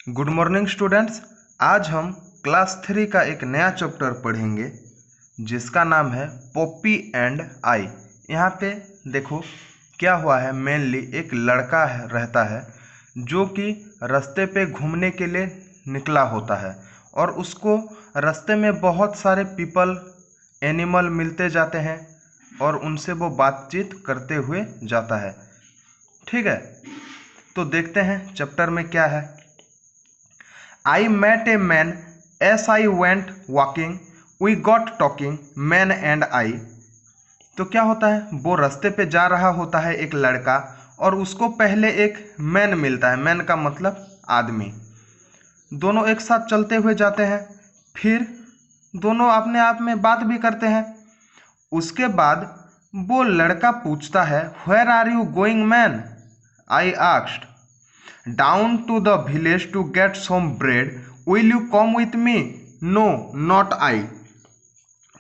Good morning students. आज हम class 3 का एक नया चैप्टर पढ़ेंगे जिसका नाम है पॉपी एंड आई। यहाँ पे देखो क्या हुआ है। मेनली एक लड़का रहता है जो कि रास्ते पे घूमने के लिए निकला होता है और उसको रास्ते में बहुत सारे पीपल एनिमल मिलते जाते हैं और उनसे वो बातचीत करते हुए जाता है। ठीक है, तो देखते हैं चैप्टर में क्या है। I met a man as I went walking. We got talking, man and I. तो क्या होता है, वो रास्ते पे जा रहा होता है एक लड़का और उसको पहले एक मैन मिलता है। मैन का मतलब आदमी। दोनों एक साथ चलते हुए जाते हैं, फिर दोनों अपने आप में बात भी करते हैं। उसके बाद वो लड़का पूछता है, Where are you going, man? I asked. Down to the village to get some bread. Will you come with me? No, not I.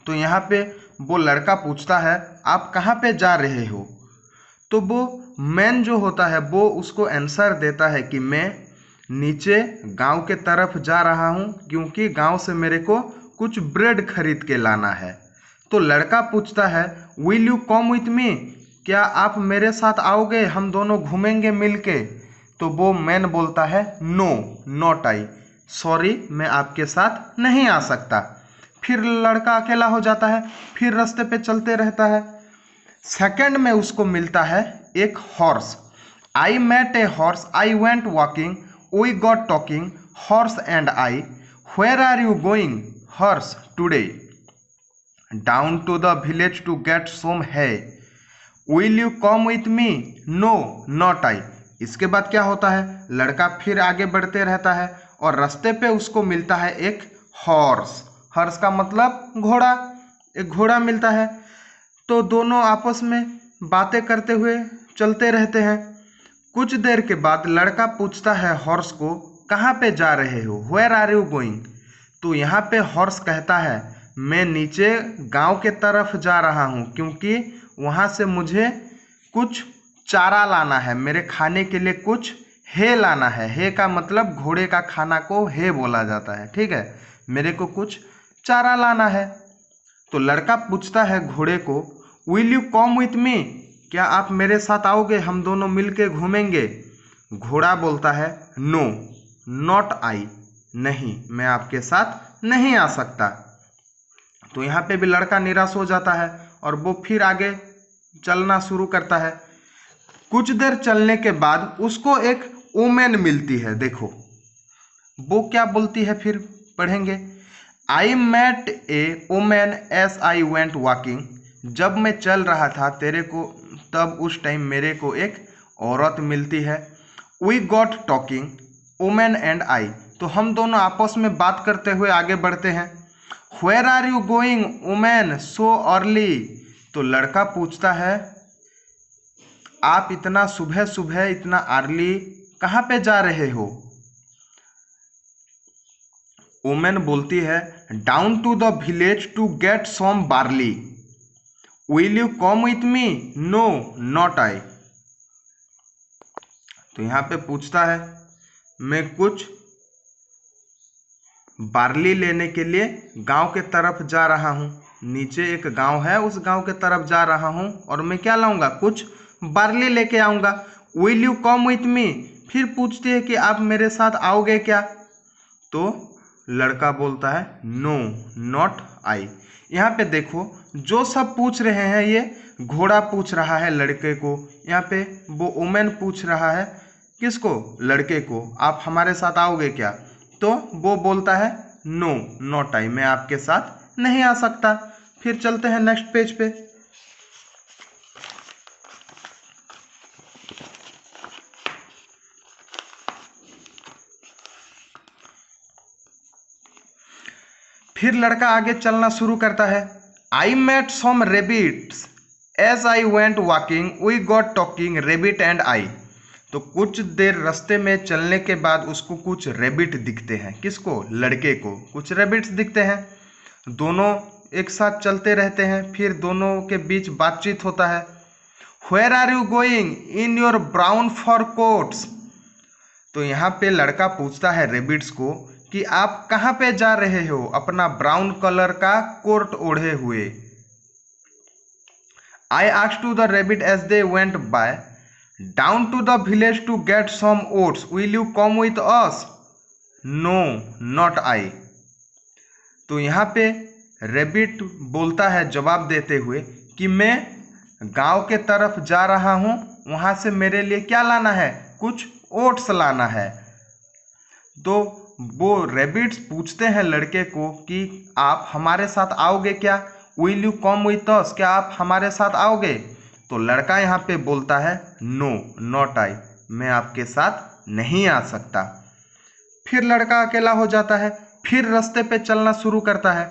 तो यहाँ पे वो लड़का पूछता है आप कहाँ पे जा रहे हो। तो वो मैन जो होता है वो उसको आंसर देता है कि मैं नीचे गांव के तरफ जा रहा हूँ क्योंकि गांव से मेरे को कुछ ब्रेड खरीद के लाना है। तो लड़का पूछता है विल यू कम विथ मी, क्या आप मेरे साथ आओगे, हम दोनों घूमेंगे मिलके। तो वो मैन बोलता है नो नॉट आई, सॉरी मैं आपके साथ नहीं आ सकता। फिर लड़का अकेला हो जाता है, फिर रास्ते पे चलते रहता है। सेकंड में उसको मिलता है एक horse. I met a horse, I went walking, we got talking, horse and I. Where are you going horse today? Down to the village to get some hay. Will you come with me? No not I. इसके बाद क्या होता है, लड़का फिर आगे बढ़ते रहता है और रास्ते पे उसको मिलता है एक हॉर्स। हॉर्स का मतलब घोड़ा। एक घोड़ा मिलता है। तो दोनों आपस में बातें करते हुए चलते रहते हैं। कुछ देर के बाद लड़का पूछता है हॉर्स को कहाँ पे जा रहे हो, वेयर आर यू गोइंग? तो यहाँ पे हॉर्स कहता है मैं नीचे गांव के तरफ जा रहा हूँ क्योंकि वहाँ से मुझे कुछ चारा लाना है, मेरे खाने के लिए कुछ है लाना है। है का मतलब घोड़े का खाना को है बोला जाता है। ठीक है, मेरे को कुछ चारा लाना है। तो लड़का पूछता है घोड़े को विल यू कम विथ मी, क्या आप मेरे साथ आओगे, हम दोनों मिलके घूमेंगे। घोड़ा बोलता है नो नॉट आई, नहीं मैं आपके साथ नहीं आ सकता। तो यहाँ पे भी लड़का निराश हो जाता है और वो फिर आगे चलना शुरू करता है। कुछ देर चलने के बाद उसको एक वुमेन मिलती है। देखो वो क्या बोलती है, फिर पढ़ेंगे। I met a woman as I went walking, जब मैं चल रहा था तेरे को तब उस टाइम मेरे को एक औरत मिलती है। We got talking woman and I, तो हम दोनों आपस में बात करते हुए आगे बढ़ते हैं। Where are you going woman so early, तो लड़का पूछता है आप इतना सुबह सुबह इतना अर्ली कहाँ पे जा रहे हो। वुमेन बोलती है down to the village to get some barley, will you come with me? No not I. तो यहाँ पे पूछता है मैं कुछ बार्ली लेने के लिए गांव के तरफ जा रहा हूँ। नीचे एक गांव है, उस गांव के तरफ जा रहा हूँ और मैं क्या लाऊंगा, कुछ बार्ली लेके आऊँगा। विल यू कम विथ मी, फिर पूछती है कि आप मेरे साथ आओगे क्या। तो लड़का बोलता है नो नॉट आई। यहाँ पे देखो जो सब पूछ रहे हैं, ये घोड़ा पूछ रहा है लड़के को, यहाँ पे वो वुमेन पूछ रहा है किसको, लड़के को, आप हमारे साथ आओगे क्या। तो वो बोलता है नो नॉट आई, मैं आपके साथ नहीं आ सकता। फिर चलते हैं नेक्स्ट पेज पे। फिर लड़का आगे चलना शुरू करता है। I met some rabbits as I went walking, we got talking rabbit and I. तो कुछ देर रास्ते में चलने के बाद उसको कुछ रेबिट दिखते हैं। किसको, लड़के को कुछ रेबिट्स दिखते हैं। दोनों एक साथ चलते रहते हैं, फिर दोनों के बीच बातचीत होता है। Where are you going in your brown fur coats, तो यहाँ पे लड़का पूछता है रेबिट्स को कि आप कहाँ पे जा रहे हो अपना ब्राउन कलर का कोट ओढ़े हुए। I asked to the rabbit as they went by, down to the village to get some oats, will you come with us? No not I. तो यहाँ पे रेबिट बोलता है जवाब देते हुए कि मैं गांव के तरफ जा रहा हूँ, वहाँ से मेरे लिए क्या लाना है, कुछ ओट्स लाना है। तो वो रेबिट्स पूछते हैं लड़के को कि आप हमारे साथ आओगे क्या, विल यू कम विथ अस, क्या आप हमारे साथ आओगे? तो लड़का यहाँ पे बोलता है नो नॉट आई, मैं आपके साथ नहीं आ सकता। फिर लड़का अकेला हो जाता है, फिर रास्ते पे चलना शुरू करता है।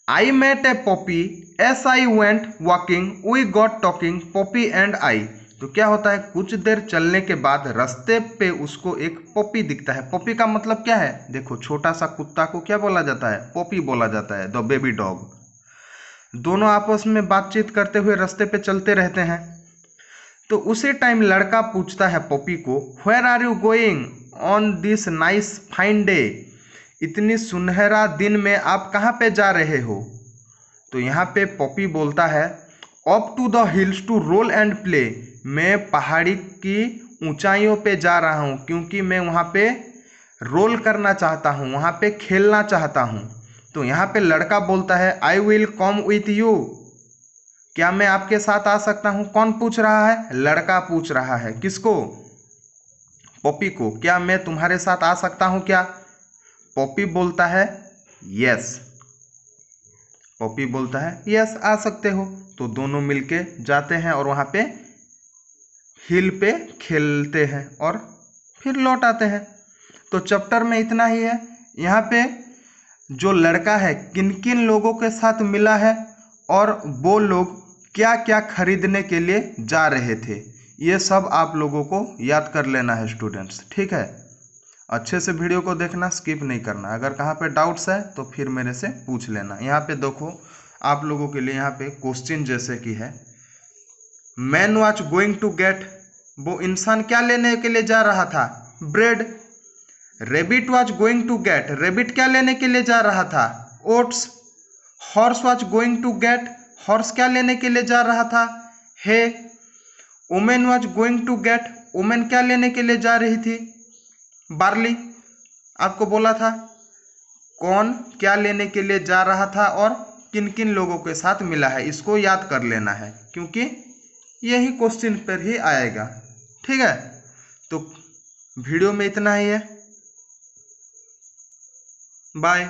I met a poppy as I went walking, we got talking poppy and I. तो क्या होता है, कुछ देर चलने के बाद रास्ते पे उसको एक पॉपी दिखता है। पॉपी का मतलब क्या है, देखो छोटा सा कुत्ता को क्या बोला जाता है, पॉपी बोला जाता है, द बेबी डॉग। दोनों आपस में बातचीत करते हुए रास्ते पे चलते रहते हैं। तो उसी टाइम लड़का पूछता है पॉपी को, where are you going on this nice fine day, इतनी सुनहरा दिन में आप कहाँ पे जा रहे हो? तो यहाँ पे पॉपी बोलता है up to the hills to roll and play, मैं पहाड़ी की ऊंचाइयों पे जा रहा हूँ क्योंकि मैं वहाँ पे रोल करना चाहता हूँ, वहाँ पे खेलना चाहता हूँ। तो यहाँ पे लड़का बोलता है I will come with you, क्या मैं आपके साथ आ सकता हूँ? कौन पूछ रहा है, लड़का पूछ रहा है किसको, पॉपी को, क्या मैं तुम्हारे साथ आ सकता हूँ क्या? पॉपी बोलता है यस, पॉपी बोलता है यस आ सकते हो। तो दोनों मिलके जाते हैं और वहाँ पे हिल पे खेलते हैं और फिर लौट आते हैं। तो चैप्टर में इतना ही है। यहाँ पे जो लड़का है किन किन लोगों के साथ मिला है और वो लोग क्या क्या खरीदने के लिए जा रहे थे, ये सब आप लोगों को याद कर लेना है स्टूडेंट्स, ठीक है। अच्छे से वीडियो को देखना, स्किप नहीं करना। अगर कहाँ पे डाउट्स है तो फिर मेरे से पूछ लेना। यहाँ पे देखो आप लोगों के लिए यहाँ पे क्वेश्चन जैसे कि है, man was going to get, वो इंसान क्या लेने के लिए जा रहा था, bread. Rabbit was going to get, rabbit क्या लेने के लिए जा रहा था, oats. Horse was going to get, horse क्या लेने के लिए जा रहा था, hay. Women was going to get, women क्या लेने के लिए जा रही थी, बार्ली। आपको बोला था कौन क्या लेने के लिए जा रहा था और किन किन लोगों के साथ मिला है, इसको याद कर लेना है क्योंकि यही क्वेश्चन पर ही आएगा, ठीक है। तो वीडियो में इतना ही है, बाय।